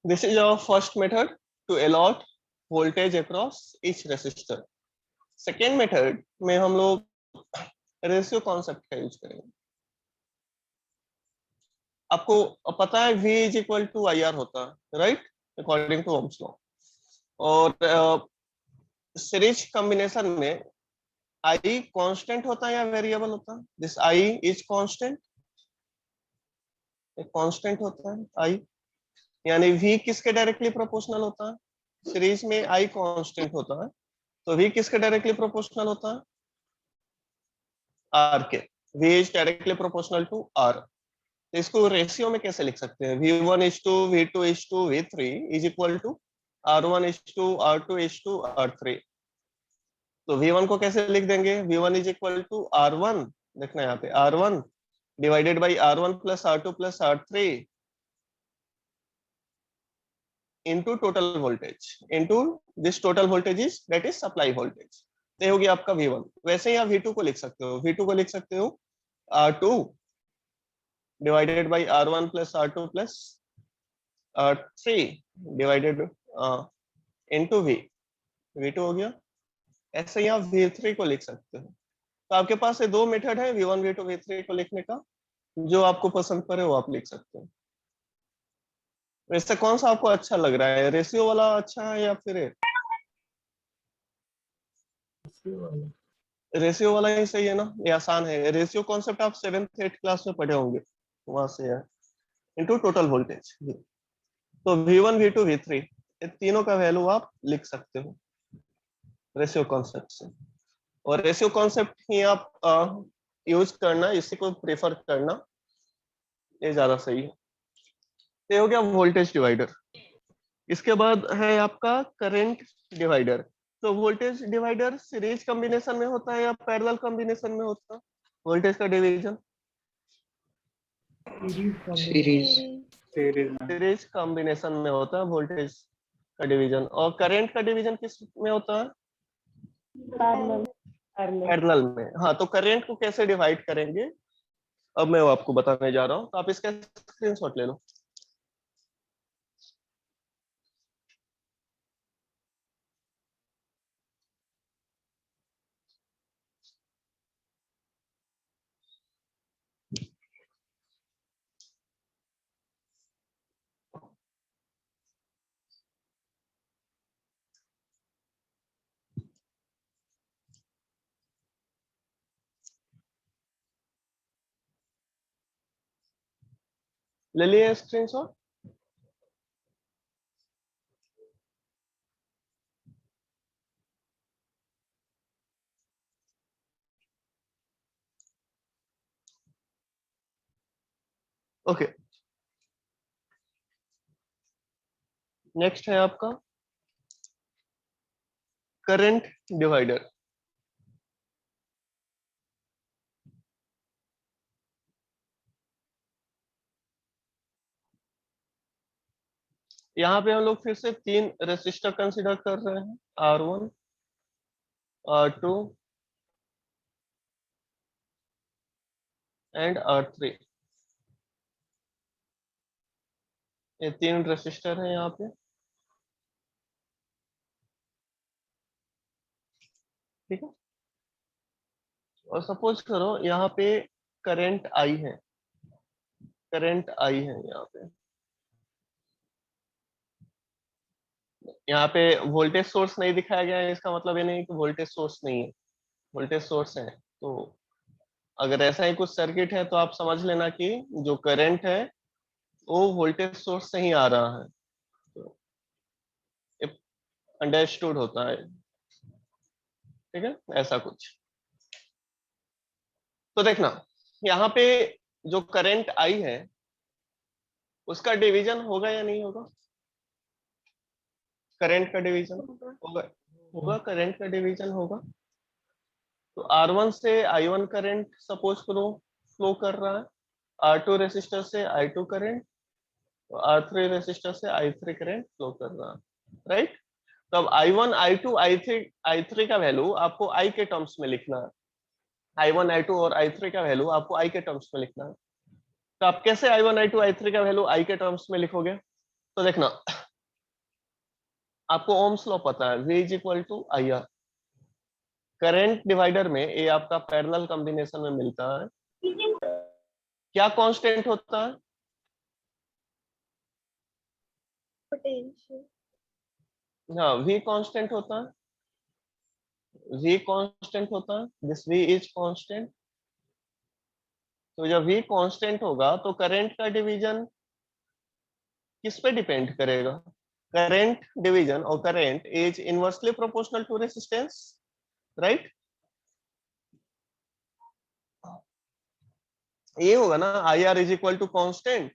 This is our first method to allot voltage across each resistor. Second method में हम लोग ratio concept का use करेंगे। आपको पता है V is equal to I R होता है, right, according to Ohm's law. और सीरीज कॉम्बिनेशन में I कांस्टेंट होता है या वेरिएबल होता है? This I is constant, constant होता है I, यानी V किसके डायरेक्टली प्रोपोर्शनल होता है? सीरीज में I कांस्टेंट होता है, तो V किसके डायरेक्टली प्रोपोर्शनल होता है? R के। V is directly proportional to R। तो इसको रेशियो में कैसे लिख सकते हैं? V1 is to V2 is to V3 is equal to R1 is to R2 is to R3। तो V1 को कैसे लिख देंगे? V1 is equal to R1, देखना यहाँ पे R1 divided by R1 plus R2 plus R3 into total voltage into this total voltage is that is supply voltage। तो हो गया आपका V1। वैसे ही आप V2 को लिख सकते हो, V2 को लिख सकते हो R2 divided by R1 plus R2 plus R3 divided into V2 हो गया। ऐसे ही आप V3 को लिख सकते हो। तो आपके पास ये दो मेथड है V1 V2 V3 को लिखने का, जो आपको पसंद पड़े वो आप लिख सकते हो। वैसे कौन सा आपको अच्छा लग रहा है, रेशियो वाला अच्छा है या फिर रेशियो वाला ही सही है ना? ये आसान है। रेशियो कॉन्सेप्ट आप 7th 8th क्लास में पढ़े होंगे, वहां से है इनटू टोटल वोल्टेज। तो V1 V2 V3 ये तीनों का वैल्यू आप लिख सकते हो रेशियो कॉन्सेप्ट से। और रेशियो कॉन्सेप्ट ही आप यूज करना, इसी को प्रेफर करना, ये ज्यादा सही है। ये हो गया वोल्टेज डिवाइडर। इसके बाद है आपका करंट डिवाइडर। तो वोल्टेज डिवाइडर सीरीज कॉम्बिनेशन में होता है या पैरेलल कॉम्बिनेशन में होता है? वोल्टेज का डिवीजन सीरीज कॉम्बिनेशन में होता है वोल्टेज का डिवीजन। और करंट का डिवीजन किस में होता है? पैरेलल में। हाँ, तो करंट को कैसे डिवाइड करेंगे अब मैं वो आपको बताने जा रहा हूँ। तो आप इसका स्क्रीनशॉट ले लो। ले लिए स्क्रीनशॉट? ओके, नेक्स्ट है आपका करंट डिवाइडर। यहाँ पे हम लोग फिर से तीन रेसिस्टर कंसीडर कर रहे हैं, R1 R2 एंड R3। ये तीन रेसिस्टर हैं यहाँ पे, ठीक है। और सपोज करो यहाँ पे करंट आई है, करंट आई है यहाँ पे। यहाँ पे वोल्टेज सोर्स नहीं दिखाया गया है, इसका मतलब ये नहीं कि वोल्टेज सोर्स नहीं है, वोल्टेज सोर्स है। तो अगर ऐसा ही कुछ सर्किट है तो आप समझ लेना कि जो करंट है वो वोल्टेज सोर्स से ही आ रहा है। तो अंडरस्टूड होता है, ठीक है, ऐसा कुछ। तो देखना यहाँ पे जो करंट आई है उसका डिवीजन होगा या नहीं होगा? करंट का डिवीजन होगा, होगा, करंट का डिवीजन होगा। तो R1 से I1 करंट सपोज करो फ्लो कर रहा है, R2 रेसिस्टर से I2 करंट, तो R3 रेसिस्टर से I3 करंट फ्लो कर रहा है, राइट। तो अब I1 I2 I3 का वैल्यू आपको I के टर्म्स में लिखना है। I1 I2 और I3 का वैल्यू आपको I के टर्म्स में लिखना है। तो आप कैसे I1 I2 I3 का वैल्यू I के टर्म्स में लिखोगे? तो देखना, आपको ओम्स लॉ पता है, V is equal to IR। Current divider में ये आपका पैरेलल कॉम्बिनेशन में मिलता है। क्या कांस्टेंट होता है? पोटेंशियल। हाँ, V कांस्टेंट होता है, V कांस्टेंट होता है, दिस V इज कांस्टेंट। तो जब V कांस्टेंट होगा तो करंट का डिवीजन किस पे डिपेंड करेगा? करंट डिवीजन और current is inversely proportional to resistance, right? ये होगा ना, IR is equal to constant,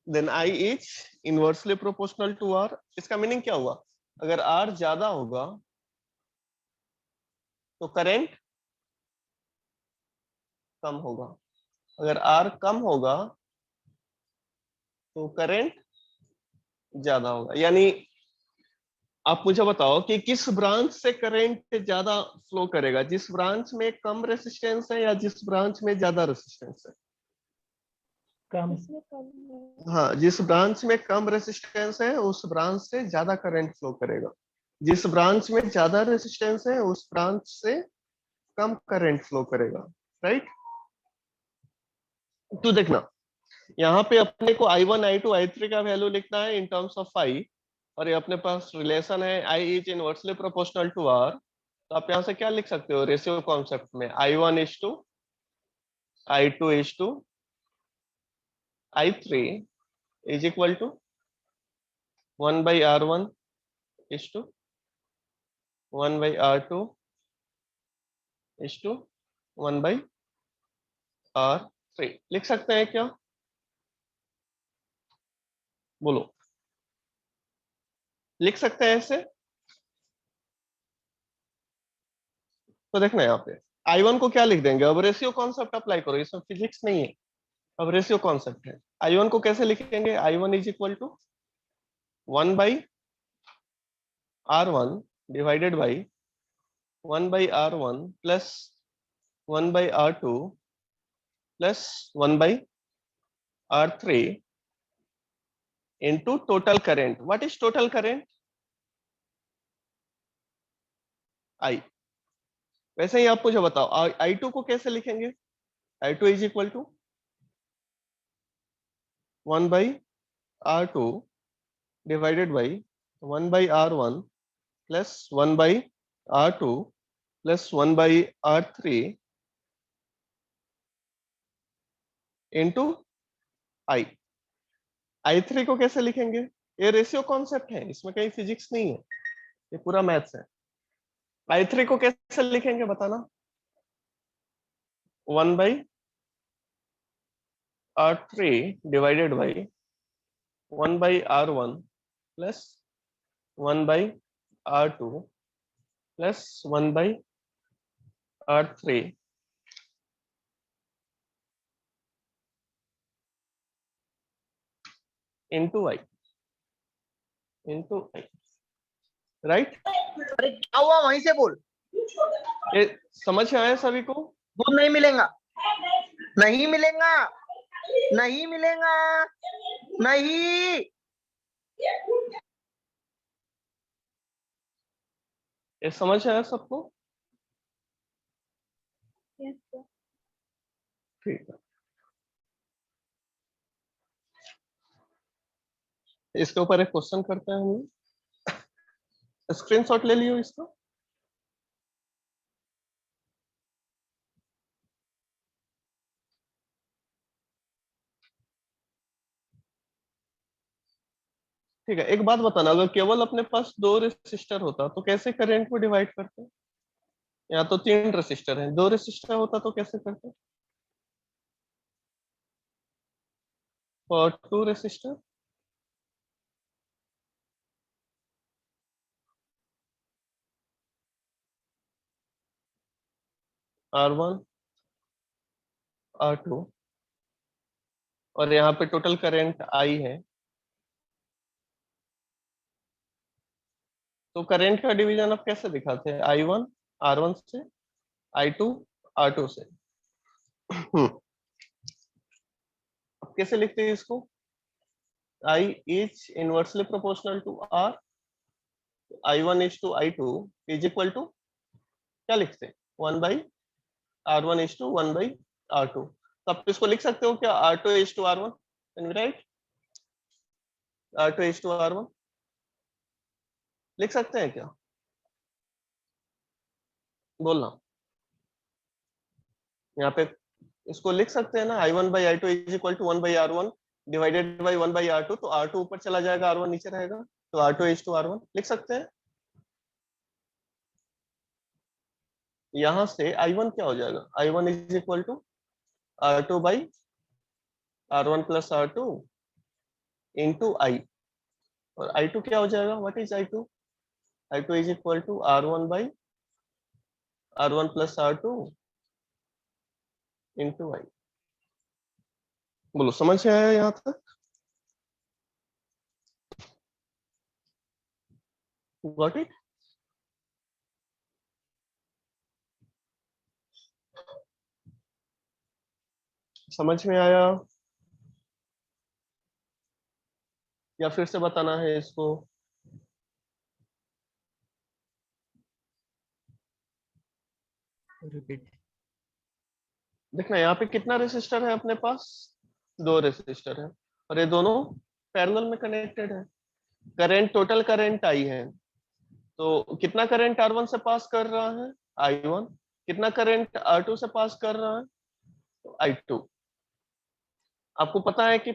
then I is inversely proportional to R। इसका मीनिंग क्या हुआ? अगर R ज्यादा होगा तो करंट कम होगा, अगर R कम होगा तो करंट ज्यादा होगा। यानी आप मुझे बताओ कि किस ब्रांच से करंट ज्यादा फ्लो करेगा, जिस ब्रांच में कम रेसिस्टेंस है या जिस ब्रांच में ज्यादा रेसिस्टेंस है? कम। इसमें कम है। हाँ, जिस ब्रांच में कम रेसिस्टेंस है उस ब्रांच से ज्यादा करंट फ्लो करेगा, जिस ब्रांच में ज्यादा रेसिस्टेंस है उस ब्रांच से कम करंट फ्लो करेगा, राइट? तो देखना, यहाँ पे अपने को I1 I2 I3 का वैल्यू लिखना है इन टर्म्स ऑफ I, और ये अपने पास रिलेशन है I is inversely proportional to R। तो आप यहाँ से क्या लिख सकते हो रेशियो कॉन्सेप्ट में? I1 is to I2 is to I3 is equal to 1 by R1 is to 1 by R2 is to 1 by R3। लिख सकते हैं क्या? बोलो, लिख सकते हैं ऐसे? तो देखना यहाँ पे I1 को क्या लिख देंगे, अब रेशियो कॉन्सेप्ट अप्लाई करो, इसमें फिजिक्स नहीं है, अब रेशियो कॉन्सेप्ट है। I1 को कैसे लिखेंगे? I1 is equal to 1 by R1 divided by 1 by R1 plus 1 by R2 plus 1 by R3 into total current. What is total current? I। वैसे ही आप मुझे बताओ I2 को कैसे लिखेंगे? I2 is equal to 1 by R2 divided by 1 by R1 plus 1 by R2 plus 1 by R3 into I। I3 को कैसे लिखेंगे? ये रेशियो कॉन्सेप्ट है, इसमें कहीं फिजिक्स नहीं है, ये पूरा मैथ्स है। I3 को कैसे लिखेंगे बताना? 1 by R3 divided by 1 by R1 plus 1 by R2 plus 1 by R3 into I, right? अरे क्या हुआ, वहीं से बोल। ये समझ में आया सभी को? दूध नहीं मिलेगा, नहीं मिलेगा, नहीं मिलेगा, नहीं। ये समझ में आया सबको? Yes sir. ठीक है, इसके ऊपर एक क्वेश्चन करते हैं हम। स्क्रीनशॉट ले लियो इसका। ठीक है, एक बात बताना, अगर केवल अपने पास 2 रेसिस्टर होता तो कैसे करंट को डिवाइड करते? या तो 3 रेसिस्टर हैं, 2 रेसिस्टर होता तो कैसे करते? फॉर 2 रेसिस्टर R1 R2 और यहाँ पे टोटल करंट I है, तो करंट का डिवीजन आप कैसे दिखाते हैं? I1 R1 से, I2 R2 से। अब कैसे लिखते हैं इसको? I is inversely proportional to R, I1 is to I2 is equal to क्या लिखते हैं 1 by R1 is to 1 by R2। तो आप इसको लिख सकते हो क्या R2 is to R1, can we write R2 is to R1 लिख सकते हैं क्या, बोलना। यहाँ पे इसको लिख सकते हैं ना I1 by I2 is equal to 1 by R1 divided by 1 by R2, तो R2 ऊपर चला जाएगा R1 नीचे रहेगा, तो R2 is to R1 लिख सकते हैं। यहां से I1 क्या हो जाएगा, I1 is equal to R2 by R1 plus R2 into I, और I2 क्या हो जाएगा, what is I2, I2 is equal to R1 by R1 plus R2 into I। बोलो समझ में आया यहाँ तक, गॉट इट। समझ में आया या फिर से बताना है इसको, रिपीट। देखना यहाँ पे कितना रेसिस्टर है अपने पास, 2 रेसिस्टर है और ये दोनों पैरेलल में कनेक्टेड है। करंट, टोटल करंट आई है, तो कितना करंट R1 से पास कर रहा है I1, कितना करंट R2 से पास कर रहा है तो I2। आपको पता है कि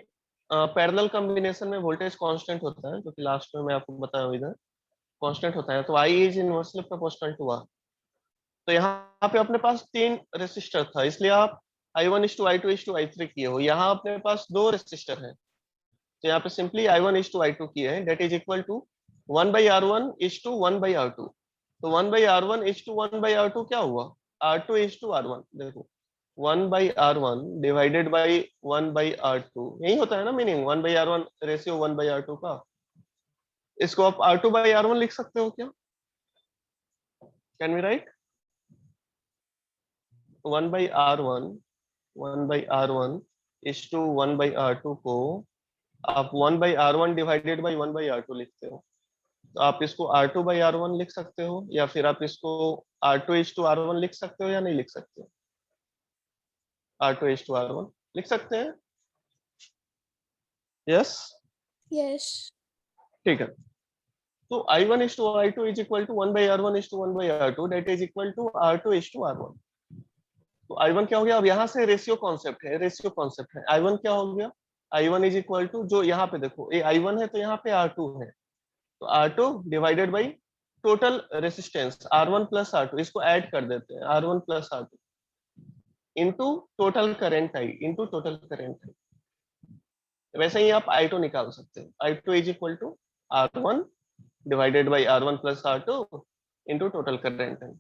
पैरेलल कॉम्बिनेशन में वोल्टेज कांस्टेंट होता है, जो कि लास्ट में मैं आपको बताया हूं, इधर कांस्टेंट होता है, तो I is inversely proportional to R। तो यहाँ पे अपने पास 3 रेसिस्टर था, इसलिए आप I1 is to I2 is to I3 किए हो। यहाँ अपने पास 2 रेसिस्टर है, तो यहाँ पे simply I1 is to I2 किए हैं, that is equal to 1 by R1 is to 1 by R2। तो 1 by R1 is to 1 by R2 क्या हुआ, R2 is to R1। देखो 1 by R1 divided by 1 by R2, यही होता है ना meaning, 1 by R1 ratio 1 by R2 का। इसको आप R2 by R1 लिख सकते हो क्या, can we write 1 by R1 is to 1 by R2 को आप 1 by R1 divided by 1 by R2 लिखते हो, तो आप इसको R2 by R1 लिख सकते हो, या फिर आप इसको R2 is to R1 लिख सकते हो या नहीं लिख सकते, R2 is to R1 लिख सकते हैं, यस Yes. ठीक है। तो I1 is to I2 is equal to 1 by R1 is to 1 by R2, that is equal to R2 is to R1। तो I1 क्या हो गया, अब यहाँ से रेशियो कॉन्सेप्ट है, रेशियो कॉन्सेप्ट है। I1 क्या हो गया, I1 is equal to, जो यहाँ पे देखो ये I1 है तो यहाँ पे R2 है, तो R2 divided by total resistance R1 plus R2, इसको ऐड कर देते हैं R1 plus R2 into total current I, into total current I। वैसे ही आप I2 निकाल सकते हैं, I2 is equal to R1 divided by R1 plus R2 into total current I।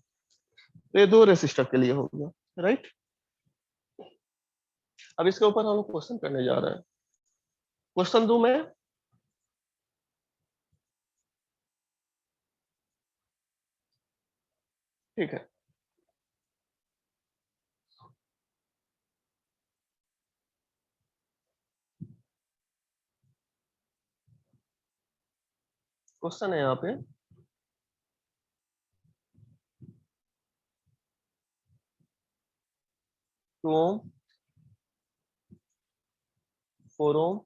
तो ये 2 रेसिस्टर के लिए हो गया, राइट। अब इसके ऊपर हम क्वेश्चन करने जा रहे हैं। क्वेश्चन दूं मैं, ठीक है। क्वेश्चन है यहाँ पे, टू ओम, 4 ओम,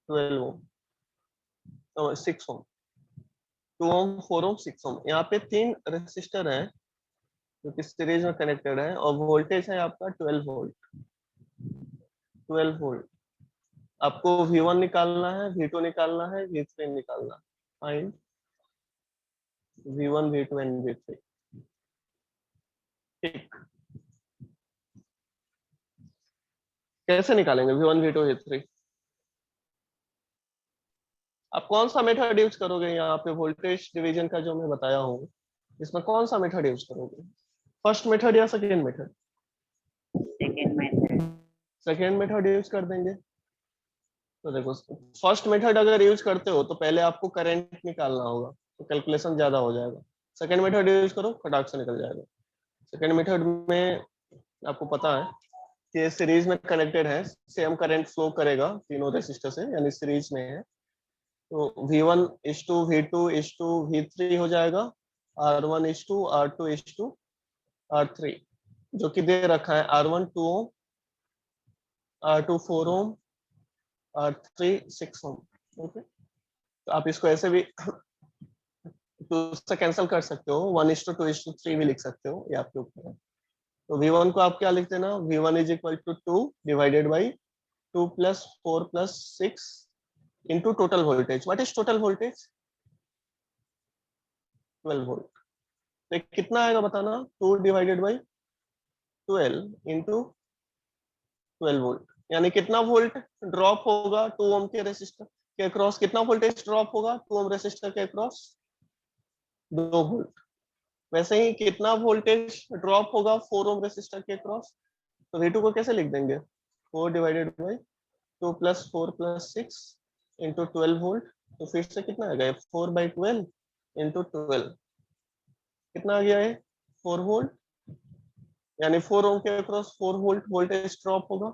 12 ओम, 6 ओम, 2 ओम, 4 ओम, 6 ओम, यहाँ पे 3 रेसिस्टर हैं जो कि सीरीज में कनेक्टेड है, और वोल्टेज है आपका 12 वोल्ट। 12 वोल्ट आपको V1 निकालना है, V2 निकालना है, V3 निकालना है। Find V1, V2 and V3। ठीक, कैसे निकालेंगे V1, V2, V3? आप कौन सा मेथड यूज करोगे यहाँ पे, वोल्टेज डिवीजन का जो मैं बताया हूँ, इसमें कौन सा मेथड यूज करोगे, फर्स्ट मेथड या second method? Second method. Second method use कर देंगे। तो देखो फर्स्ट मेथड अगर यूज करते हो तो पहले आपको करंट निकालना होगा, तो कैलकुलेशन ज्यादा हो जाएगा। सेकेंड मेथड यूज करो, फटाक से निकल जाएगा। सेकेंड मेथड में आपको पता है ये सीरीज में कनेक्टेड है, सेम करंट फ्लो करेगा तीनों रेसिस्टर से, यानी सीरीज में है। तो V1 is to V2 is to V3 हो जाएगा, R1 is to R2 is to R3, जो कि दे रखा है R1 2 ओम, R2 4 ओम, R3 6 ओम। ओके, तो आप इसको ऐसे भी टू से कैंसिल कर सकते हो, 1:2:3 भी लिख सकते हो, ये आपके ऊपर है। तो V1 को आप क्या लिख देना, V1 is equal to 2 divided by 2 plus 4 plus 6 into total voltage. What is total voltage? 12 volt. तो कितना आएगा बताना, 2 डिवाइडेड बाई 12 इंटू 12 वोल्ट, यानी कितना वोल्ट ड्रॉप होगा 2 ओम के रेसिस्टर के अक्रॉस, कितना वोल्टेज ड्रॉप होगा 2 ओम रेसिस्टर के अक्रॉस? 2 वोल्ट। वैसे ही कितना वोल्टेज ड्रॉप होगा 4 ओम रेसिस्टर के अक्रॉस? तो V2 को कैसे लिख देंगे, 4 divided by 2 plus 4 plus 6 into 12 volt. तो फिर से कितना आ गया, 4/12 इंटू 12, कितना आ गया है 4 वोल्ट, यानी 4 ओम के अक्रॉस 4 वोल्ट वोल्टेज ड्रॉप होगा।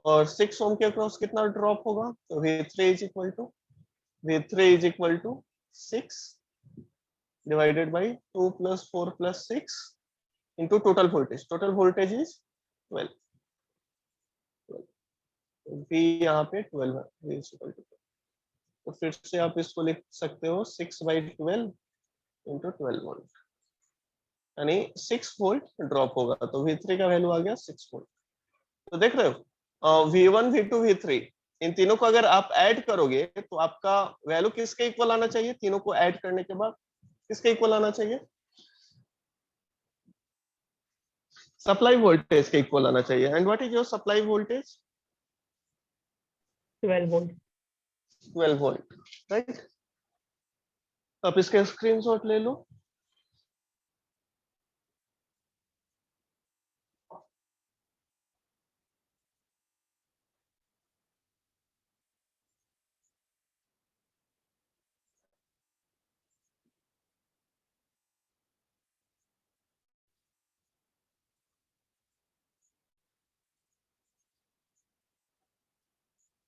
और 6 ओम के अक्रॉस कितना ड्रॉप होगा, तो V3 is equal to 6 divided by 2 plus 4 plus 6 into total voltage is 12। V यहाँ पे 12 है, V इज इक्वल टू, तो फिर से आप इसको लिख सकते हो 6/12 इंटू 12 वोल्ट, यानी 6 वोल्ट ड्रॉप होगा। तो V3 का वैल्यू आ गया 6 वोल्ट। तो देख रहे हो, V1 V2 V3 इन तीनों को अगर आप ऐड करोगे तो आपका वैल्यू किसके इक्वल आना चाहिए, तीनों को ऐड करने के बाद किसके इक्वल आना चाहिए, सप्लाई वोल्टेज के इक्वल आना चाहिए। And what is your supply voltage? 12 volt. 12 volt, right. आप इसके स्क्रीनशॉट ले लो।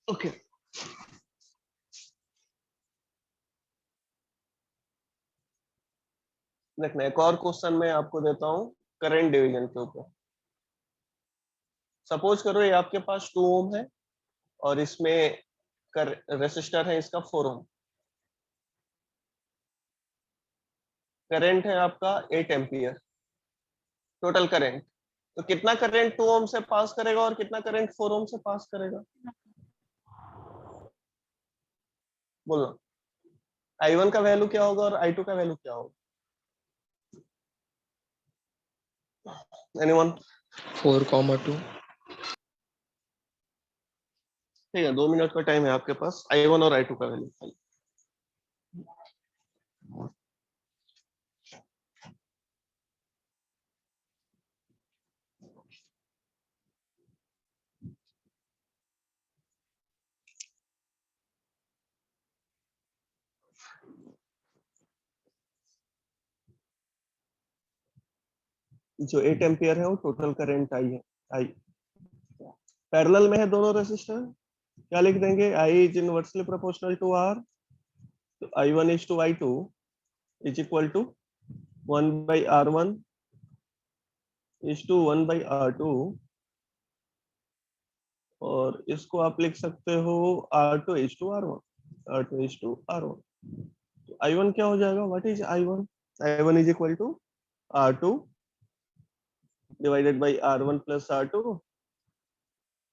ओके, देखना एक और क्वेश्चन मैं आपको देता हूँ करंट डिवीजन के ऊपर। सपोज करो ये आपके पास 2 ओम है और इसमें रेसिस्टर है इसका 4 ओम, करंट है आपका 8 एम्पियर टोटल करंट। तो कितना करंट 2 ओम से पास करेगा और कितना करंट 4 ओम से पास करेगा, बोलो। I1 का वैल्यू क्या होगा और I2 का वैल्यू क्या होगा, एनीवन? 4,2। ठीक है, 2 मिनट का टाइम है आपके पास। I1 और I2 का वैल्यू जो 8 एम्पियर है वो टोटल करंट आई है। आई पैरेलल में है दोनों रेसिस्टर, क्या लिख देंगे, I is inversely proportional to R, तो I1 is to I2 is equal to 1/R1 is to 1/R2, और इसको आप लिख सकते हो R2 is to R1, R2 is to R1। तो I1 क्या हो जाएगा, what is I1? I1 is equal to R2 divided by R1 plus R2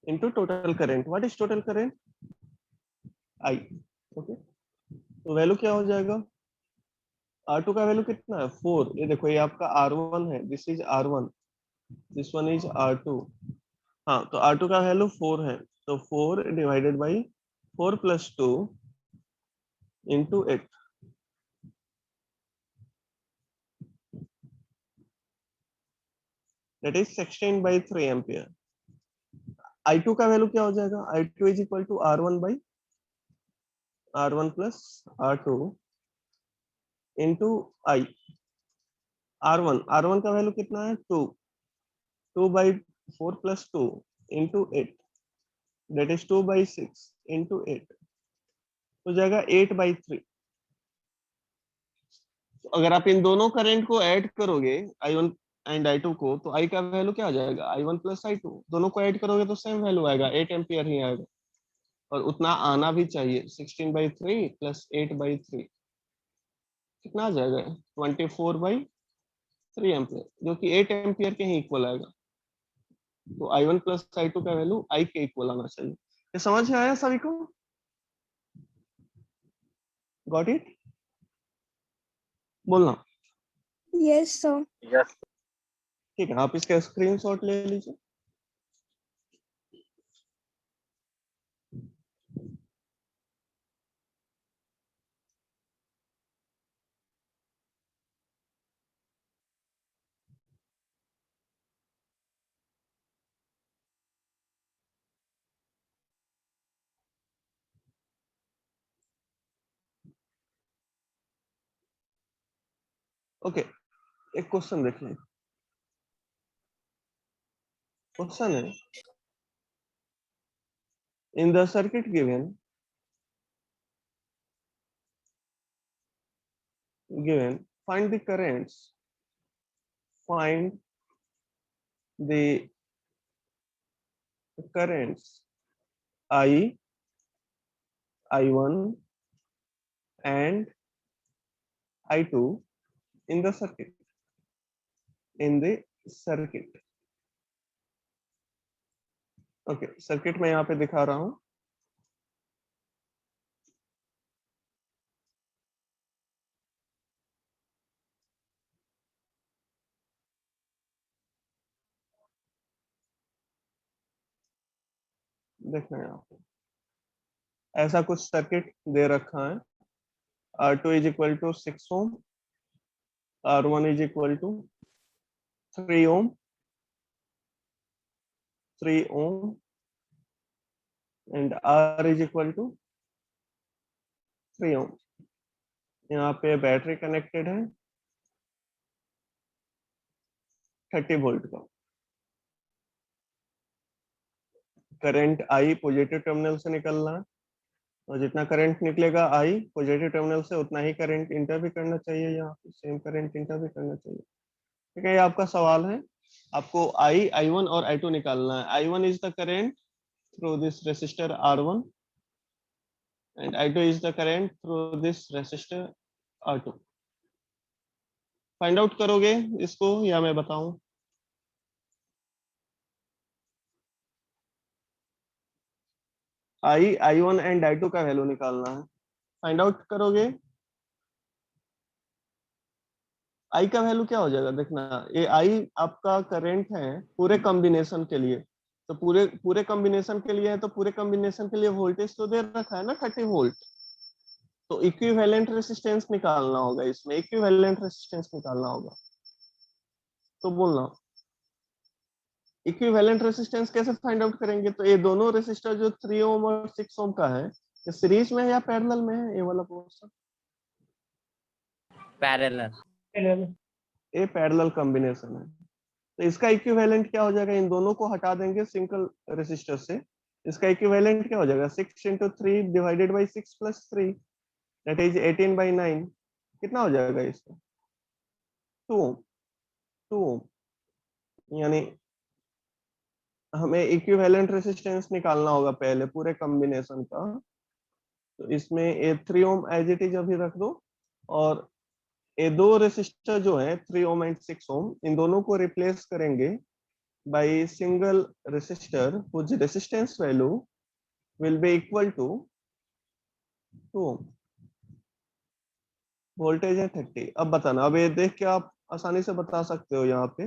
into total current. What is total current? I. Okay, तो value क्या हो जाएगा, R2 का value कितना है 4। ये देखो ये आपका R1 है, this is R1, this one is R2। हाँ, तो R2 का वैल्यू 4 है, तो 4 divided by 4 plus 2 into 8, that is 16/3 ampere. I2 का वैल्यू क्या हो जाएगा, I2 is equal to R1 plus R2 into I। R1 का वैल्यू कितना है 2, 2/4 plus 2 into 8, that is 2/6 into 8, तो जाएगा 8/3। तो अगर आप इन दोनों करंट को ऐड करोगे I1 एंड I2 को, तो I का वैल्यू क्या आ जाएगा, I1 प्लस I2, दोनों को ऐड करोगे तो सेम वैल्यू आएगा, 8 एम्पियर ही आएगा। और उतना आना भी चाहिए, 16/3 प्लस 8/3 कितना आ जाएगा, 24/3 एम्पियर, जो कि 8 एम्पियर के ही इक्वल आएगा। तो I1 प्लस I2 का वैल्यू I के इक्वल आना चाहिए। ये समझ में आया सभी को? Got it? बोलना। Yes, sir. ठीक है, आप इसका स्क्रीनशॉट ले लीजिए। ओके, एक क्वेश्चन देख लें। क्वेश्चन है, in the circuit given find the currents, find the currents I, I1 and I2 in the circuit, okay, circuit में यहाँ पे दिखा रहा हूँ। देखना है यहाँ पे, ऐसा कुछ सर्किट दे रखा है। R2 is equal to 6 ohm, R1 is equal to 3 ohm, 3 ohm and R is equal to 3 ohm. यहाँ पे बैटरी कनेक्टेड है 30 वोल्ट का। करंट I पॉजिटिव टर्मिनल से निकलना है, और जितना करंट निकलेगा I पॉजिटिव टर्मिनल से, उतना ही करंट इंटर भी करना चाहिए, यहाँ पे सेम करंट इंटर भी करना चाहिए। ठीक है, ये आपका सवाल है। आपको I, I1 और I2 निकालना है। I1 is the current through this resistor R1 and I2 is the current through this resistor R2। Find out करोगे इसको या मैं बताऊं? I, I1 एंड I2 का वैल्यू निकालना है। फाइंड आउट करोगे, I का वैल्यू क्या हो जाएगा, देखना, ये I आपका करंट है पूरे कॉम्बिनेशन के लिए। तो पूरे कॉम्बिनेशन के लिए है, तो पूरे कॉम्बिनेशन के लिए वोल्टेज तो दे रखा है ना 30 वोल्ट। तो इक्विवेलेंट रेसिस्टेंस निकालना होगा, इसमें इक्विवेलेंट रेसिस्टेंस निकालना होगा। तो बोलना, इक्विवेलेंट रेसिस्टेंस कैसे फाइंड आउट करेंगे? तो ये दोनों रेसिस्टर जो 3 ओम और 6 ओम का है, ये सीरीज में है या पैरेलल में है? ये वाला पोर्शन पैरेलल। ये पैरेलल कॉम्बिनेशन है। तो इसका इक्विवेलेंट क्या हो जाएगा? इन दोनों को हटा देंगे सिंगल रेसिस्टर से, इसका इक्विवेलेंट क्या हो जाएगा, 6 into 3 divided by 6 plus 3, that is 18/9। कितना हो जाएगा इसका? 2 ओम। 2 ओम, यानी हमें इक्विवेलेंट रेसिस्टेंस निकालना होगा पहले पूरे कॉम्बिनेशन का। तो इसमें ये 3 ओम एज इट इज अभी रख दो, और ये दो रेसिस्टर जो है 3 ओम एंड 6 ओम, इन दोनों को रिप्लेस करेंगे by single resistor whose resistance value will be equal to 2 ohm. Voltage है 30। अब बताना, अब ये देख के आप आसानी से बता सकते हो यहाँ पे,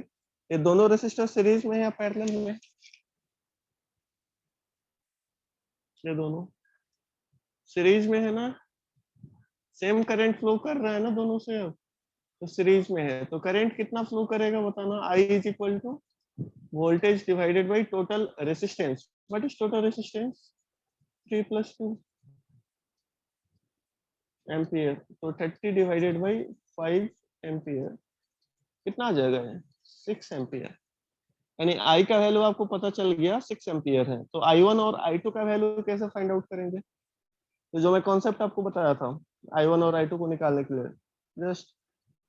ये दोनों रेसिस्टर सीरीज में है या पैरेलल में? ये दोनों सीरीज में है ना, सेम करंट फ्लो कर रहा है ना दोनों से। अब तो सीरीज में है, तो करंट कितना फ्लो करेगा बताना। I is equal to voltage divided by total resistance. What is total resistance? 3 + 2 ampere. तो 30 डिवाइडेड बाई 5 एम्पियर कितना आ जाएगा? 6 एम्पियर। यानी I का वैल्यू आपको पता चल गया 6 एम्पियर है। तो I1 और I2 का वैल्यू कैसे फाइंड आउट करेंगे? तो जो मैं कॉन्सेप्ट आपको बताया था I1 और I2 को निकालने के लिए, जस्ट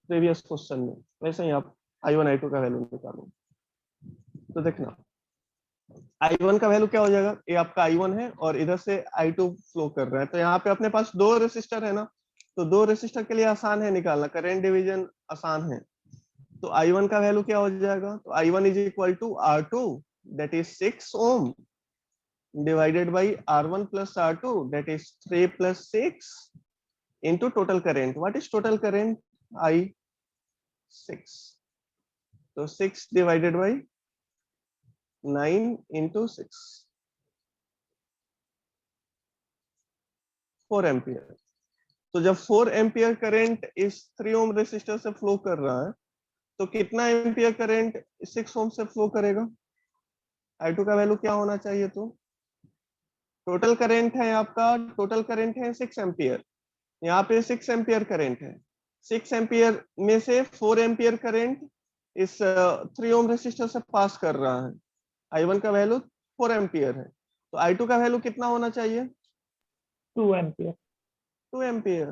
प्रीवियस क्वेश्चन में, वैसे ही आप I1 I2 का वैल्यू निकालो। तो देखना I1 का वैल्यू क्या हो जाएगा, ये आपका I1 है और इधर से I2 फ्लो कर रहा है। तो यहाँ पे अपने पास दो रेसिस्टर है ना, तो दो रेसिस्टर के लिए आसान है निकालना, करंट डिवीजन आसान है। तो I1 का वैल्यू क्या हो जाएगा, तो I1 is equal to R2 that is 6 ohm divided by R1 plus R2 that is 3 plus 6 into total current. What is total current? I6. So 6 divided by 9 into 6, 4 ampere. तो जब 4 ampere current इस 3 ohm resistor से flow कर रहा है, तो कितना ampere current 6 ओम से फ्लो करेगा? I2 का वैल्यू क्या होना चाहिए? तो टोटल करंट है आपका, टोटल करंट है 6 एम्पियर, यहाँ पे 6 एम्पियर करंट है। 6 एम्पियर में से 4 एम्पियर करंट इस 3 ओम रेसिस्टर से पास कर रहा है। I1 का वैल्यू 4 एम्पियर है, तो I2 का वैल्यू कितना होना चाहिए? 2 एम्पियर। 2 एम्पियर,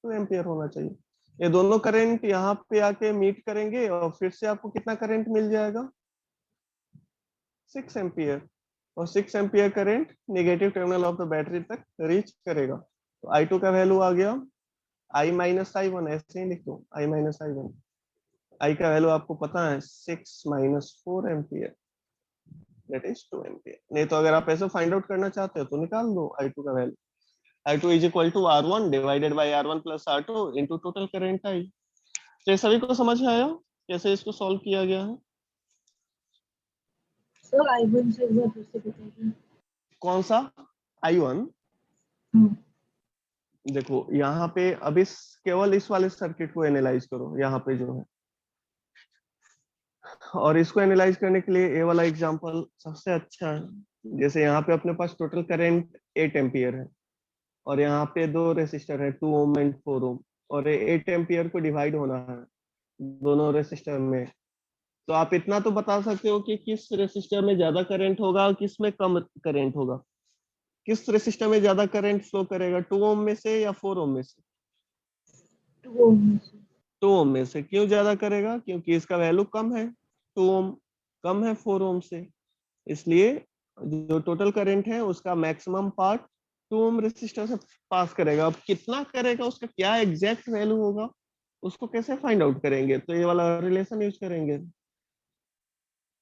2 एम्पियर होना चाहिए। ये दोनों करंट यहाँ पे आके मीट करेंगे और फिर से आपको कितना करंट मिल जाएगा? 6 एम्पियर। और 6 ampere current negative terminal of the battery तक रीच करेगा। तो I2 का वैल्यू आ गया I माइनस I1, ऐसे ही लिख दो I माइनस I1। I का वैल्यू आपको पता है 6 minus 4 ampere that is 2 ampere. नहीं तो अगर आप ऐसे फाइंड आउट करना चाहते हो तो निकाल दो I2 का value. I2 is equal to R1 divided by R1 plus R2 into total current I। तो ये सभी को समझ में आया कैसे इसको सॉल्व किया गया है? सर I1 से एक बार फिर से बताइए। कौन सा I1? देखो यहाँ पे अब इस केवल इस वाले सर्किट को एनालाइज करो, यहाँ पे जो है, और इसको एनालाइज करने के लिए ये वाला एग्जांपल सबसे अच्छा है। जैसे यहाँ पे अपने पास टोटल करंट 8 एम्पियर है और यहाँ पे दो रेसिस्टर है 2 ओम एंड 4 ओम, और 8 एम्पियर को डिवाइड होना है दोनों रेसिस्टर में। तो आप इतना तो बता सकते हो कि किस रेसिस्टर में ज्यादा करंट होगा और किस में कम करंट होगा। किस रेसिस्टर में ज्यादा करंट फ्लो करेगा, 2 ओम में से या 4 ओम में से? 2 ओम में से। क्यों ज्यादा करेगा? क्योंकि इसका वैल्यू कम है, 2 ओम कम है 4 ओम से, इसलिए जो टोटल करंट है उसका मैक्सिमम पार्ट 2 ओम रेसिस्टर से पास करेगा। अब कितना करेगा, उसका क्या एग्जैक्ट वैल्यू होगा, उसको कैसे फाइंड आउट करेंगे? तो ये वाला रिलेशन यूज करेंगे,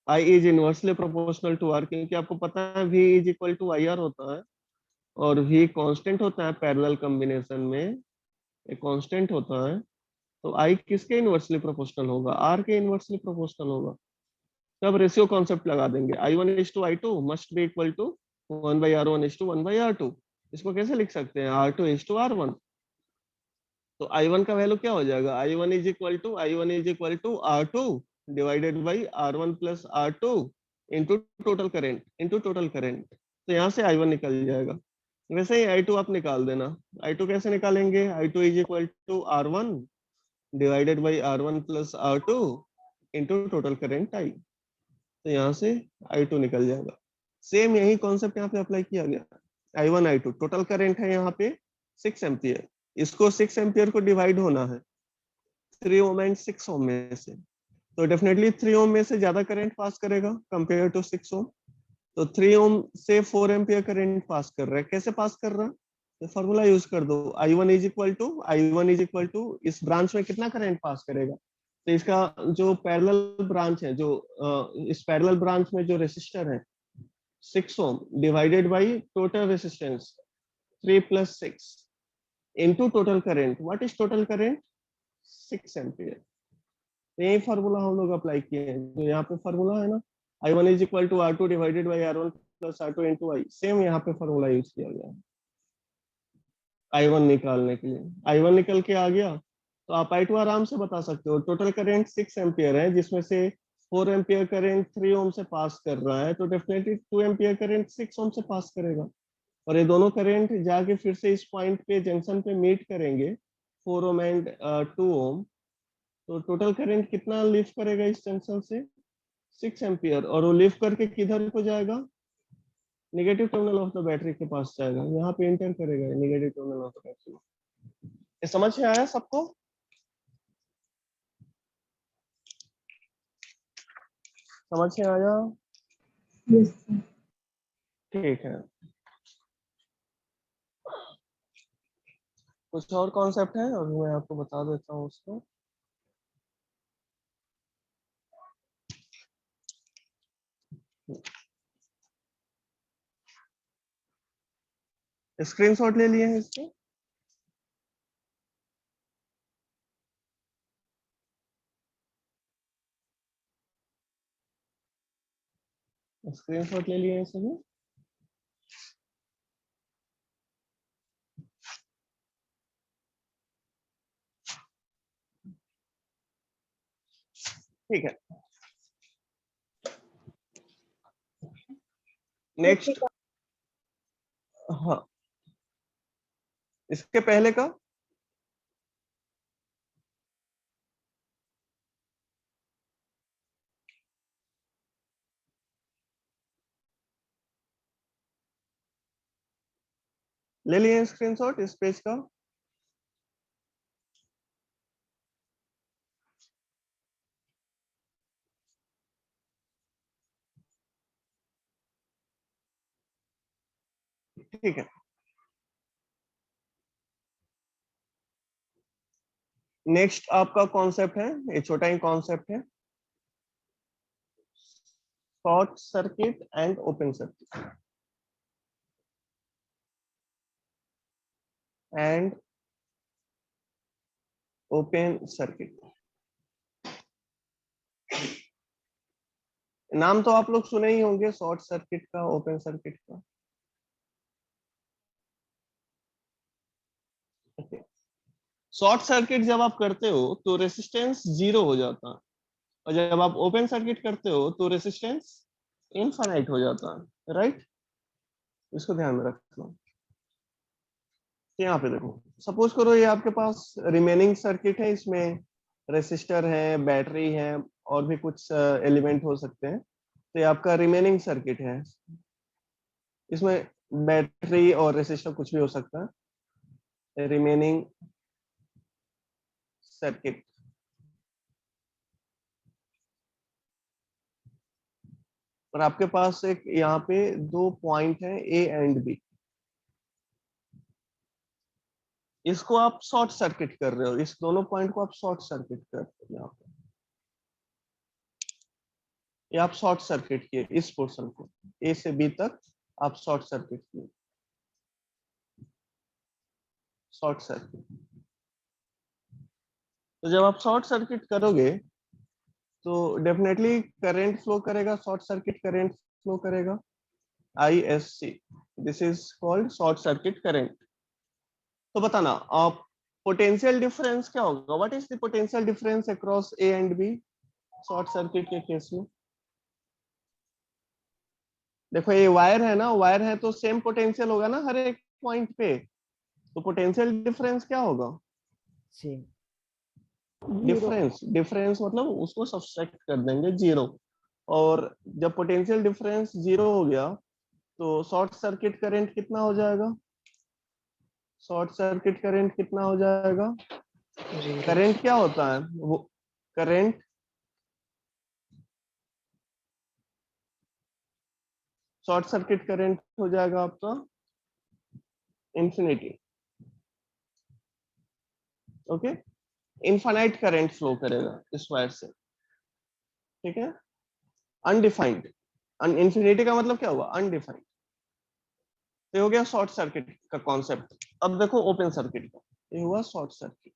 I is inversely proportional to R, क्योंकि आपको पता है V is equal to IR होता है और V कांस्टेंट होता है पैरेलल कॉम्बिनेशन में, एक कांस्टेंट होता है। तो I किसके इनवर्सली प्रोपोर्शनल होगा? R के इनवर्सली प्रोपोर्शनल होगा। तब रेशियो कॉन्सेप्ट लगा देंगे, I1:I2 must be equal to 1/R1:1/R2। इसको कैसे लिख सकते हैं? R2:R1। तो I1 का वैल्यू क्या हो जाएगा? I1 R2 divided by R1 plus R2 into total current. तो यहाँ से I1 निकल जाएगा। वैसे ही I2 आप निकाल देना। I2 कैसे निकालेंगे? I2:R1 divided by R1 plus R2 into total current I। तो यहाँ से I2 निकल जाएगा। सेम यही कॉन्सेप्ट यहाँ पे अप्लाई किया गया। I1 I2 टोटल करंट है यहाँ पे 6 एम्पियर, इसको 6 एम्पियर को डिवाइड होना है 3 ओम एंड 6 ओम में से, तो डेफिनेटली 3 ओम में से ज्यादा करंट पास करेगा कंपेयर टू 6 ओम। तो 3 ओम से 4 एम्पियर करंट पास कर रहा है। कैसे पास कर रहा है? तो फॉर्मूला यूज कर दो, I1 इज इक्वल टू इस ब्रांच में कितना करंट पास करेगा। तो इसका जो पैरेलल ब्रांच है, जो इस पैरेलल ब्रांच में जो रेसिस्टर है 6 ohm divided by total resistance 3 plus 6 into total current. What is total current? 6 ampere. यही फार्मूला हम लोग अप्लाई किए हैं। तो यहाँ पे फार्मूला है ना, I1 is equal to R2 divided by R1 plus R2 into I। Same यहाँ पे फार्मूला यूज किया गया है I1 निकालने के लिए। I1 निकल के आ गया तो आप I2 आराम से बता सकते हो। टोटल करंट 6 एम्पियर है जिसमें से 4 एम्पियर करंट 3 ओम से पास कर रहा है, तो डेफिनेटली 2 एम्पियर करंट 6 ओम से पास करेगा। और ये दोनों करंट जाके फिर से इस पॉइंट पे जंक्शन पे मीट करेंगे 4 ओम एंड 2 ओम। तो टोटल करंट कितना लीव करेगा इस जंक्शन से? 6 एम्पियर, और वो लिफ्ट करके किधर को जाएगा, negative terminal of the battery के पास जाएगा, यहाँ पे एंटर करेगा negative terminal of the battery. ये समझ में आया सबको? समझ में आया? Yes, sir. ठीक है। कुछ और कॉन्सेप्ट है, अभी मैं आपको बता देता हूँ उसको। स्क्रीनशॉट ले लिए हैं इसके? स्क्रीनशॉट ले लिए हैं सभी? ठीक है, नेक्स्ट। हाँ, इसके पहले का ले लिए स्क्रीनशॉट इस पेज का? ठीक है, नेक्स्ट आपका कॉन्सेप्ट है, ये छोटा ही कॉन्सेप्ट है, short circuit and open circuit and open circuit. नाम तो आप लोग सुने ही होंगे, शॉर्ट सर्किट का, ओपन सर्किट का। शॉर्ट सर्किट जब आप करते हो तो रेसिस्टेंस 0 हो जाता है, और जब आप ओपन सर्किट करते हो तो रेसिस्टेंस इनफाइनाइट हो जाता है, राइट? इसको ध्यान में रखना। यहाँ पे देखो, सपोज करो ये आपके पास रिमेनिंग सर्किट है, इसमें रेसिस्टर है, बैटरी है, और भी कुछ एलिमेंट हो सकते हैं। तो ये आपका रिमेनिंग सर्किट है, इसमें बैटरी और रेसिस्टर कुछ भी हो सकता है, रिमेनिंग सर्किट। और आपके पास एक यहाँ पे 2 पॉइंट है, ए एंड बी, इसको आप शॉर्ट सर्किट कर रहे हो, इस दोनों पॉइंट को आप शॉर्ट सर्किट कर रहे हो। यहाँ पे ये आप शॉर्ट सर्किट किए, इस पोर्शन को ए से बी तक आप शॉर्ट सर्किट किए, शॉर्ट सर्किट। तो जब आप शॉर्ट सर्किट करोगे तो डेफिनेटली करंट फ्लो करेगा, शॉर्ट सर्किट करंट फ्लो करेगा, ISC, this is called short circuit current. तो बताना आप पोटेंशियल डिफरेंस क्या होगा, what is the potential difference across A and B short circuit के केस में? देखो ये वायर है ना, वायर है तो सेम पोटेंशियल होगा ना हर एक पॉइंट पे, तो पोटेंशियल डिफरेंस क्या होगा? सेम। डिफरेंस, डिफरेंस मतलब उसको सब्सट्रैक्ट कर देंगे 0, और जब पोटेंशियल डिफरेंस 0 हो गया तो शॉर्ट सर्किट करंट कितना हो जाएगा? शॉर्ट सर्किट करंट कितना हो जाएगा? करंट क्या होता है वो? करंट, शॉर्ट सर्किट करंट हो जाएगा आपका infinity. Okay, infinite current flow करेगा इस वायर से, ठीक है? अनडिफाइंड, इंफिनिटी का मतलब क्या हुआ? अनडिफाइंड। ये हो गया शॉर्ट सर्किट का कॉन्सेप्ट। अब देखो ओपन सर्किट का, ये हुआ शॉर्ट सर्किट।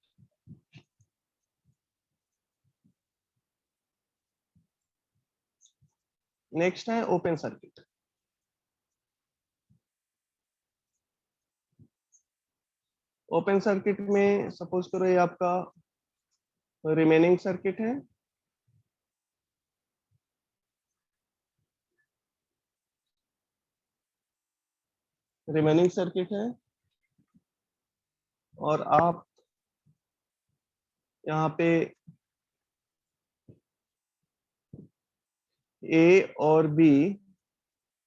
नेक्स्ट है ओपन सर्किट। ओपन सर्किट में सपोज करो ये आपका रिमेनिंग सर्किट है, रिमेनिंग सर्किट है, और आप यहाँ पे ए और बी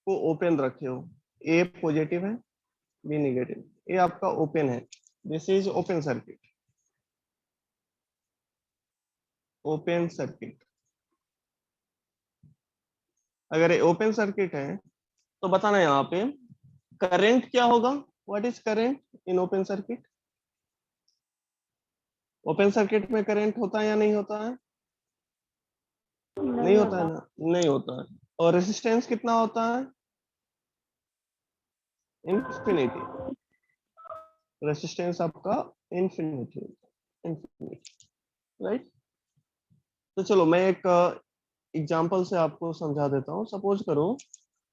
को ओपन रखे हो, ए पॉजिटिव है बी नेगेटिव, ये आपका ओपन है, this is open circuit, open circuit. अगर ये ओपन सर्किट है तो बताना यहाँ पे करंट क्या होगा, what is current in open circuit? Open circuit में करंट होता है या नहीं होता है? नहीं होता है ना, नहीं होता है। और रेजिस्टेंस कितना होता है? इंफिनिटी, रेजिस्टेंस आपका इंफिनिटी, इंफिनिटी, राइट। तो चलो मैं एक एग्जांपल से आपको समझा देता हूँ। सपोज करो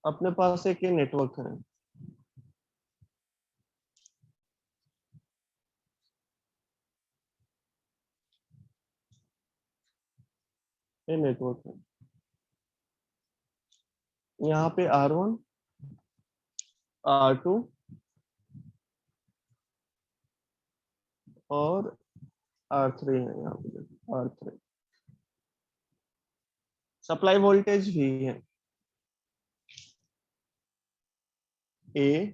अपने पास एक ये नेटवर्क है, ये नेटवर्क है, यहाँ पे R1 R2 और R3 है, यहाँ पे देखो R3, सप्लाई वोल्टेज भी है, ए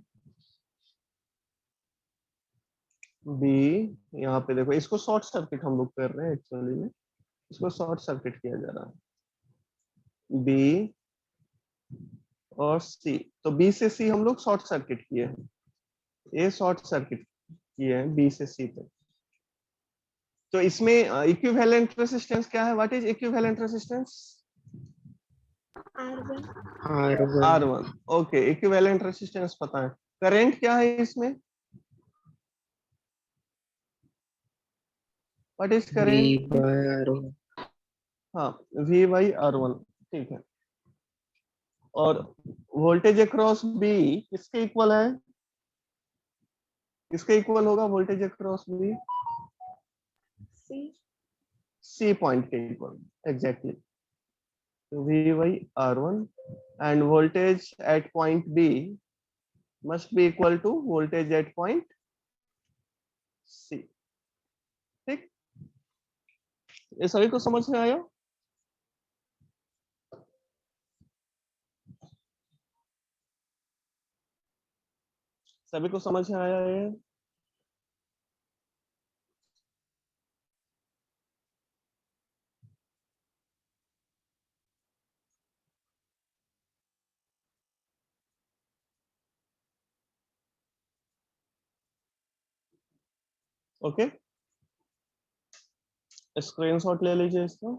बी, यहाँ पे देखो इसको शॉर्ट सर्किट हम लोग कर रहे हैं एक्चुअली में, इसको शॉर्ट सर्किट किया जा रहा है, बी और सी, तो बी से सी हम लोग शॉर्ट सर्किट किए हैं, ए शॉर्ट सर्किट किए हैं बी से सी तक। तो इसमें इक्विवेलेंट रेजिस्टेंस क्या है, what is equivalent resistance? R1, okay, equivalent resistance पता है। करंट क्या है इसमें, व्हाट इज करंट? हाँ, V/R1, ठीक है। और वोल्टेज अक्रॉस बी किसके इक्वल है, किसके इक्वल होगा voltage across B? C point के equal, exactly. V/R1 and voltage at point B must be equal to voltage at point C, ठीक। ये सभी को समझ में आया? सभी को समझ में आया ये? ओके, स्क्रीनशॉट ले लीजिए इसका।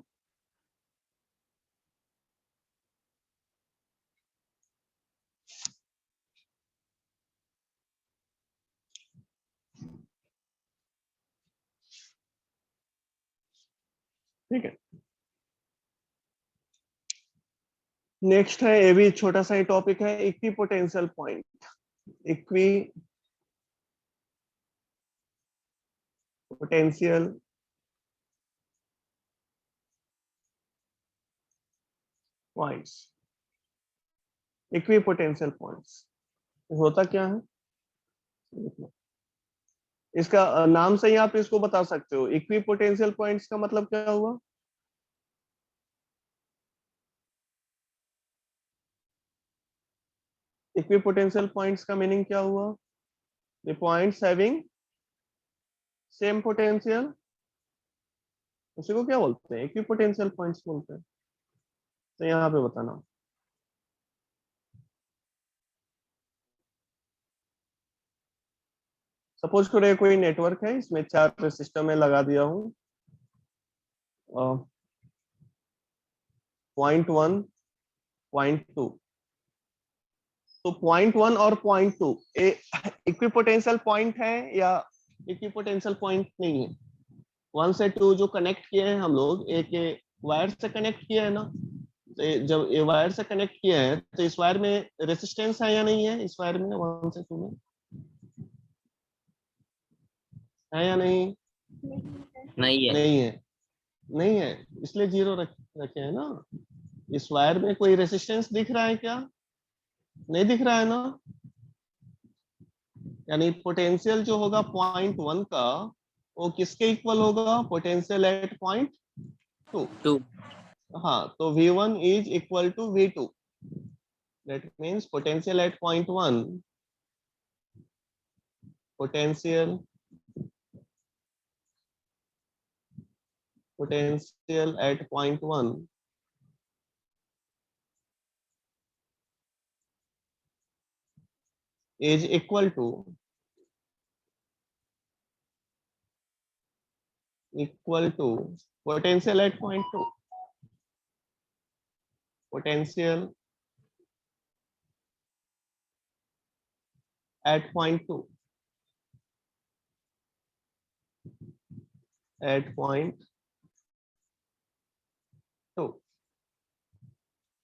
ठीक है, नेक्स्ट है, ये भी छोटा सा ही टॉपिक है, equi potential point. Equi potential points, equi potential points होता क्या है? इसका नाम से ही आप इसको बता सकते हो, इक्वी पोटेंशियल पॉइंट्स का मतलब क्या हुआ? इक्वी पोटेंशियल पॉइंट्स का मीनिंग क्या हुआ? The points having same potential, उसी को क्या बोलते हैं? इक्वी पोटेंशियल पॉइंट्स बोलते हैं। तो यहाँ पे बताना, सपोज करो कोई नेटवर्क है, इसमें 4 रेसिस्टर में लगा दिया हूँ, 0.1 0.2, तो 0.1 और 0.2 इक्विपोटेंशियल पॉइंट है या इक्विपोटेंशियल पॉइंट नहीं है? 1 से 2 जो कनेक्ट किए हैं हम लोग, एक वायर से कनेक्ट किया है ना, तो जब ये वायर से कनेक्ट किया है तो इस वायर में रेजिस्टेंस है या नहीं है? इस वायर में 1 से 2 में है या नहीं? नहीं है। नहीं है, नहीं है, इसलिए 0 रखे हैं ना। इस वायर में कोई रेजिस्टेंस दिख रहा है क्या? नहीं दिख रहा है ना, यानी पोटेंशियल जो होगा 0.1 का वो किसके इक्वल होगा? Potential at 0.2। हाँ, तो V1 is equal to V2. That means potential at point 1, potential at point 1 is equal to potential at point 2. Potential at point 2. At point 2.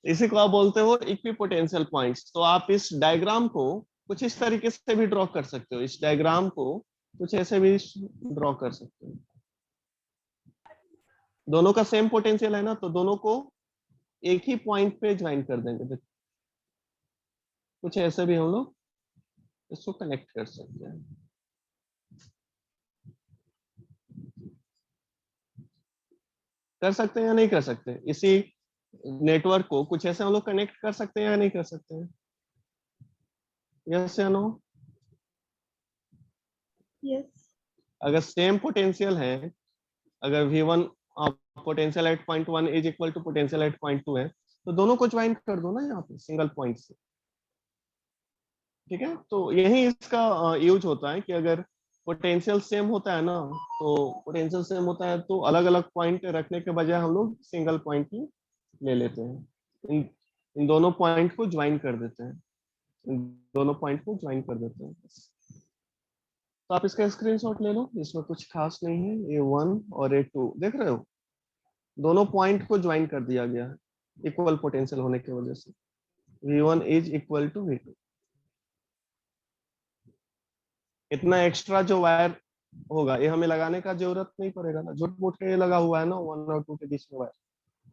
इसी को आप बोलते हो इक्विपोटेंशियल पॉइंट्स। तो आप इस डायग्राम को कुछ इस तरीके से भी ड्रॉ कर सकते हो, इस डायग्राम को कुछ ऐसे भी ड्रॉ कर सकते हो। दोनों का सेम पोटेंशियल है ना, तो दोनों को एक ही पॉइंट पे ज्वाइन कर देंगे। कुछ ऐसे भी हम लोग इसको कनेक्ट कर सकते हैं। कर सकते हैं या नहीं कर सकते? इसी नेटवर्क को कुछ ऐसे हम लोग कनेक्ट कर सकते हैं या नहीं कर सकते हैं? यस या नो? Yes. अगर सेम पोटेंशियल है, अगर V1 potential at point 1 is equal to potential at point 2 है, तो दोनों को ज्वाइन कर दो ना यहाँ पे सिंगल पॉइंट से। ठीक है, तो यही इसका यूज होता है कि अगर पोटेंशियल सेम होता है ना, तो पोटेंशियल सेम होता है तो अलग अलग पॉइंट रखने के बजाय हम लोग सिंगल पॉइंट ही ले लेते हैं। इन दोनों पॉइंट को ज्वाइन कर देते हैं, इन दोनों पॉइंट को ज्वाइन कर देते हैं। तो आप इसका स्क्रीनशॉट ले लो, इसमें कुछ खास नहीं है। A1 और A2 देख रहे हो, दोनों पॉइंट को ज्वाइन कर दिया गया है इक्वल पोटेंशियल होने की वजह से। V1 is equal to V2। इतना एक्स्ट्रा जो वायर होगा ये हमें लगाने का जरूरत नहीं पड़ेगा ना, झूठ मूठ के लगा हुआ है ना 1 और 2 के बीच में वायर,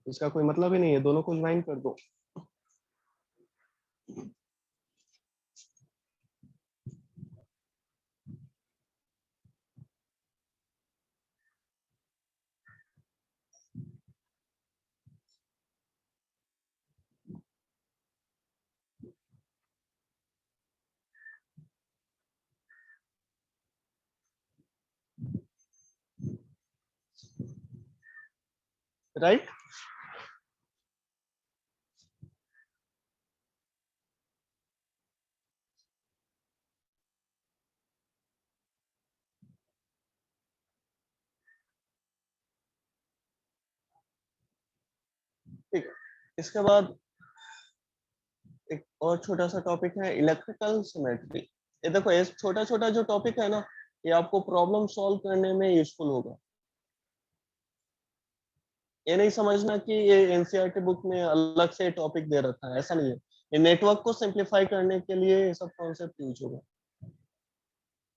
इसका कोई मतलब ही नहीं है, दोनों को ज्वाइन कर दो। राइट? ठीक है, इसके बाद एक और छोटा सा टॉपिक है इलेक्ट्रिकल सिमेट्री। ये देखो, ये छोटा छोटा जो टॉपिक है ना, ये आपको प्रॉब्लम सॉल्व करने में यूजफुल होगा। ये नहीं समझना कि ये एनसीईआरटी बुक में अलग से टॉपिक दे रखा है, ऐसा नहीं है। ये नेटवर्क को सिंप्लीफाई करने के लिए ये सब कॉन्सेप्ट यूज होगा।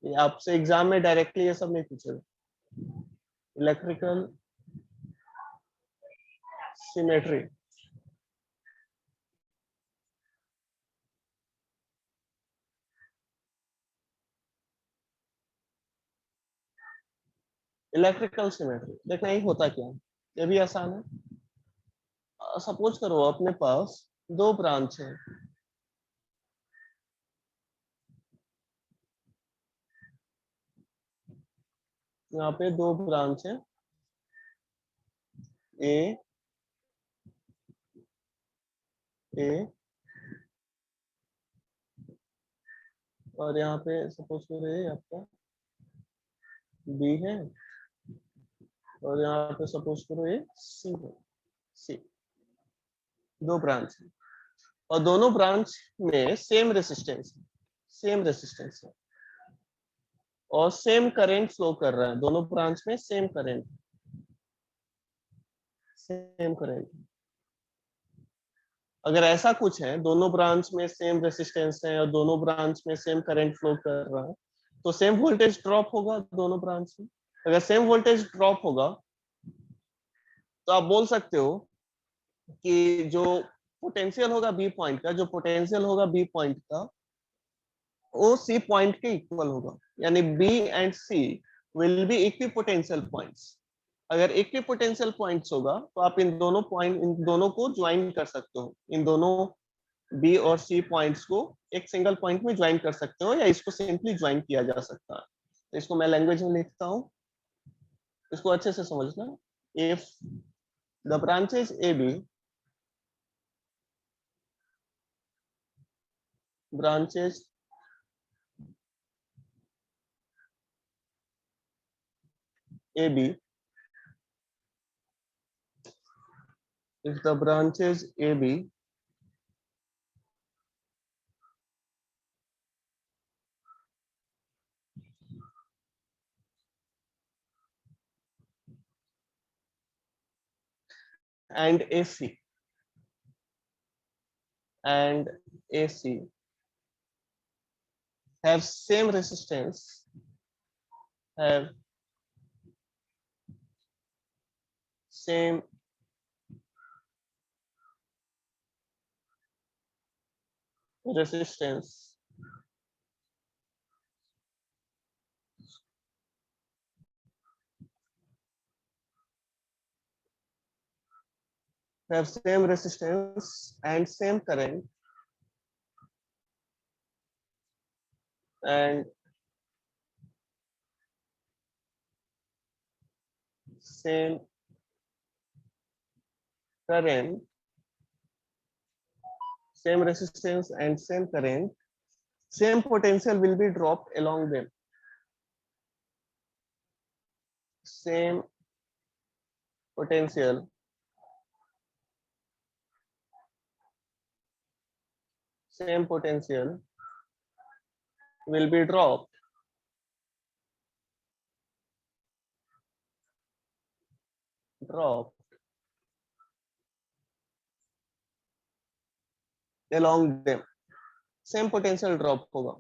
ये आपसे एग्जाम में डायरेक्टली ये सब नहीं पूछेगा। इलेक्ट्रिकल सिमेट्री, इलेक्ट्रिकल सिमेट्री देखना ही होता क्या है, ये भी आसान है। सपोज करो अपने पास दो ब्रांच है, यहाँ पे दो ब्रांच है, ए और यहाँ पे सपोज करो ये आपका बी है, और यहाँ पे सपोज करो ये सी है। सी, दो ब्रांच है और दोनों ब्रांच में सेम रेसिस्टेंस है और सेम करंट फ्लो कर रहा है। दोनों ब्रांच में सेम करंट अगर ऐसा कुछ है, दोनों ब्रांच में सेम रेसिस्टेंस है और दोनों ब्रांच में सेम करंट फ्लो कर रहा है, तो सेम वोल्टेज ड्रॉप होगा दोनों ब्रांच में। अगर सेम वोल्टेज ड्रॉप होगा तो आप बोल सकते हो कि जो पोटेंशियल होगा बी पॉइंट का, वो सी पॉइंट के इक्वल होगा, यानी B and C will be equipotential points. अगर इक्विपोटेंशियल पॉइंट्स होगा तो आप इन दोनों को ज्वाइन कर सकते हो, इन दोनों बी और सी पॉइंट्स को एक सिंगल पॉइंट में ज्वाइन कर सकते हो, या इसको सिंपली ज्वाइन किया जा सकता है। तो इसको मैं लैंग्वेज में लिखता हूँ, इसको अच्छे से समझना। If the branches A B branches AB, if the branches AB and AC have same resistance, have same resistance, have same resistance and same current, and same current, same resistance and same current, same potential will be dropped along them. Same potential will be dropped along them. Same potential drop होगा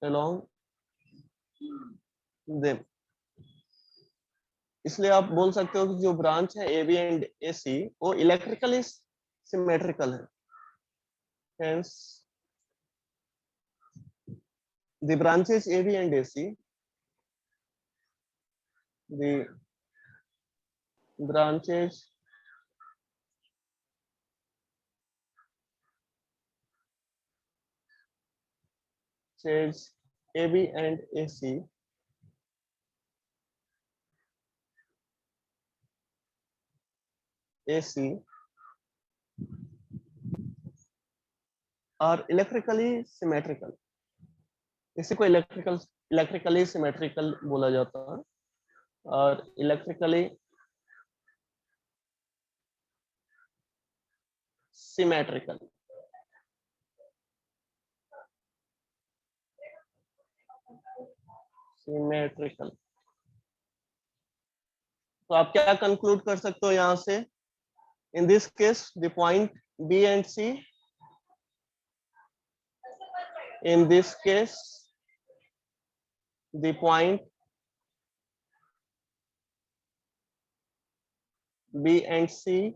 along them. इसलिए आप बोल सकते हो कि जो branch है AB and AC वो इलेक्ट्रिकली सिमेट्रिकल है. Hence the branches AB and AC, the branches says AB and AC are electrically symmetrical. इसी को इलेक्ट्रिकली सिमेट्रिकल बोला जाता है. और इलेक्ट्रिकली सिमेट्रिकल तो आप क्या कंक्लूड कर सकते हो यहां से? In this case the point B and C, in this case the point B and C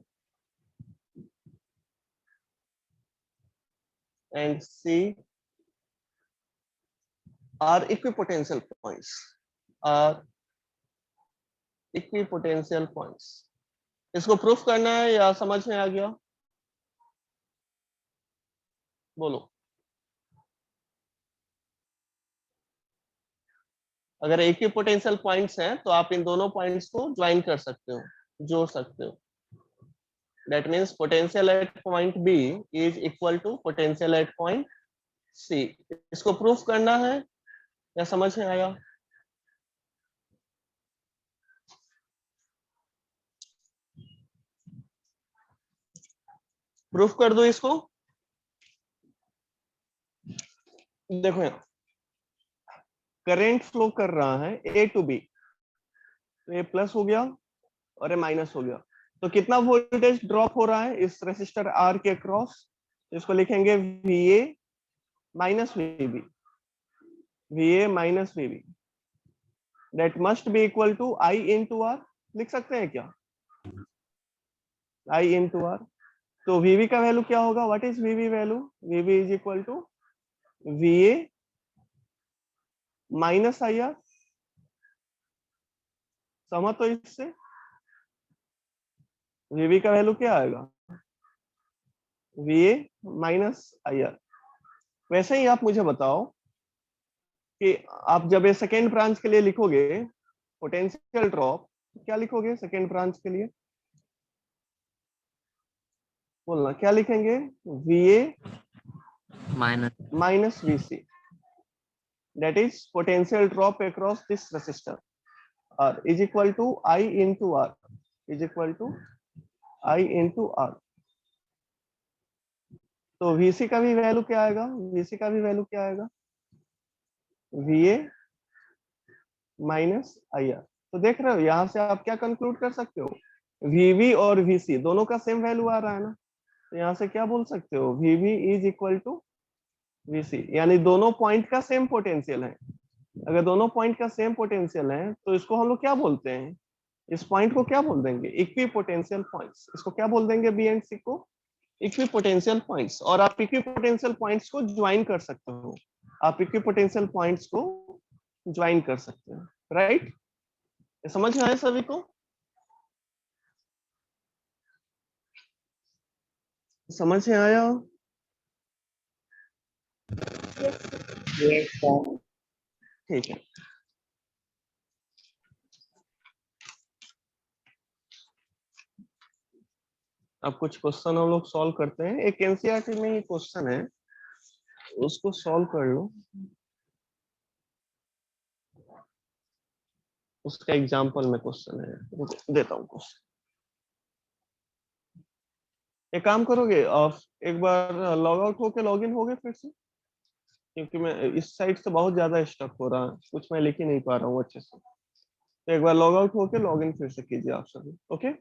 are equipotential points. इसको प्रूफ करना है या समझ में आ गया? बोलो. अगर इक्विपोटेंशियल पॉइंट्स हैं तो आप इन दोनों पॉइंट्स को ज्वाइन कर सकते हो, जोड़ सकते हो. That means potential at point B is equal to potential at point C. इसको प्रूफ करना है या समझ में आया? प्रूफ कर दो इसको. देखो यहाँ करंट फ्लो कर रहा है A to B, तो ये प्लस हो गया और ये माइनस हो गया. तो कितना वोल्टेज ड्रॉप हो रहा है इस रेसिस्टर R के अक्रॉस? इसको लिखेंगे VA minus VB. VA minus VB. That must be equal to I into R. लिख सकते हैं क्या? I into R. तो VB का वैल्यू क्या होगा? What is VB value? VB is equal to VA minus IR. सहमत हो इससे? वीवी का वैल्यू क्या आएगा? वीए माइनस आईआर। वैसे ही आप मुझे बताओ कि आप जब ये सेकेंड ब्रांच के लिए लिखोगे पोटेंशियल ड्रॉप, क्या लिखोगे सेकेंड ब्रांच के लिए? बोलना क्या लिखेंगे? वीए minus minus VC, that is potential drop across this resistor R is equal to I into R, is equal to I into R। तो VC का भी वैल्यू क्या आएगा? VC का भी वैल्यू क्या आएगा? VA minus IR। तो देख रहे हो यहां से आप क्या कंक्लूड कर सकते हो? VV और VC दोनों का सेम वैल्यू आ रहा है ना, तो यहाँ से क्या बोल सकते हो? VV is equal to VC, यानी दोनों पॉइंट का सेम पोटेंशियल है। अगर दोनों पॉइंट का सेम पोटेंशियल है तो इसको हम लोग क्या बोलते हैं? इस पॉइंट को क्या बोल देंगे? Equi potential points. इसको क्या बोल देंगे? बी एंड सी को इक्वी पोटेंशियल पॉइंट्स। और आप इक्वी पोटेंशियल पॉइंट्स को ज्वाइन कर सकते हो, आप इक्वी पोटेंशियल पॉइंट्स को ज्वाइन कर सकते हो, राइट? समझ में आया सभी को? समझ में आया? Yes, sir. ठीक है। अब कुछ क्वेश्चन हम लोग सॉल्व करते हैं। एक एनसीईआरटी में ही क्वेश्चन है, उसको सॉल्व कर लो। उसका एग्जांपल में क्वेश्चन है, रुको देता हूँ क्वेश्चन। एक काम करोगे, आप एक बार लॉग आउट होके लॉग इन होगे फिर से, क्योंकि मैं इस साइड से बहुत ज्यादा स्टक हो रहा है, कुछ मैं लिख ही नहीं पा रहा हूँ अच्छे से। तो एक बार लॉग आउट होके लॉग इन फिर से कीजिए आप सभी। ओके।